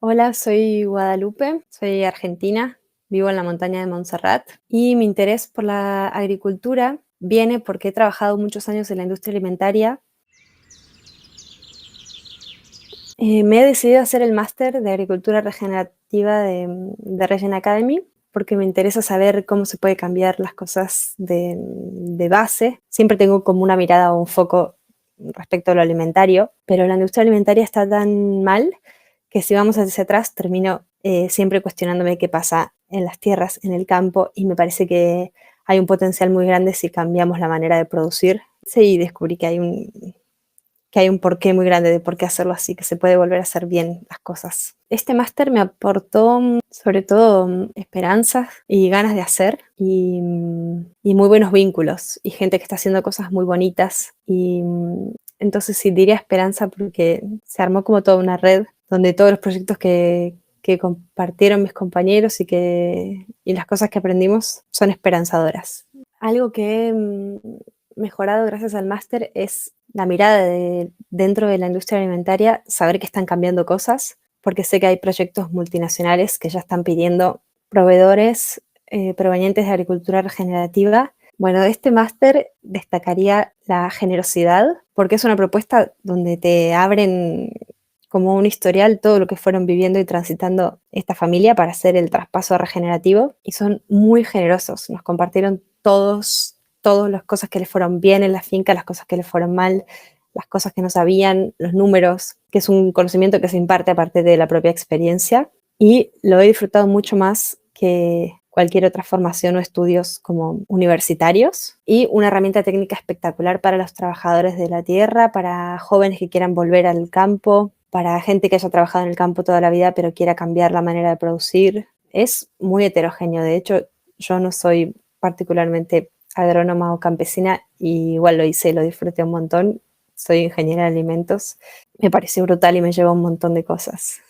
Hola, soy Guadalupe, soy argentina, vivo en la montaña de Montserrat y mi interés por la agricultura viene porque he trabajado muchos años en la industria alimentaria. Me he decidido hacer el máster de agricultura regenerativa de Regen Academy porque me interesa saber cómo se puede cambiar las cosas de base. Siempre tengo como una mirada o un foco respecto a lo alimentario, pero la industria alimentaria está tan mal que si vamos hacia atrás termino siempre cuestionándome qué pasa en las tierras, en el campo, y me parece que hay un potencial muy grande si cambiamos la manera de producir. Sí, descubrí que hay un porqué muy grande de por qué hacerlo así, que se puede volver a hacer bien las cosas. Este máster me aportó sobre todo esperanzas y ganas de hacer y muy buenos vínculos y gente que está haciendo cosas muy bonitas. Entonces sí diría esperanza porque se armó como toda una red donde todos los proyectos que compartieron mis compañeros y las cosas que aprendimos son esperanzadoras. Algo que he mejorado gracias al máster es la mirada dentro de la industria alimentaria, saber que están cambiando cosas, porque sé que hay proyectos multinacionales que ya están pidiendo proveedores provenientes de agricultura regenerativa. Bueno, de este máster destacaría la generosidad, porque es una propuesta donde te abren como un historial todo lo que fueron viviendo y transitando esta familia para hacer el traspaso regenerativo, y son muy generosos. Nos compartieron todas las cosas que les fueron bien en la finca, las cosas que les fueron mal, las cosas que no sabían, los números, que es un conocimiento que se imparte a partir de la propia experiencia, y lo he disfrutado mucho más que cualquier otra formación o estudios como universitarios, y una herramienta técnica espectacular para los trabajadores de la tierra, para jóvenes que quieran volver al campo, para gente que haya trabajado en el campo toda la vida pero quiera cambiar la manera de producir. Es muy heterogéneo. De hecho, yo no soy particularmente agrónoma o campesina, y igual lo hice, lo disfruté un montón. Soy ingeniera de alimentos. Me pareció brutal y me llevó un montón de cosas.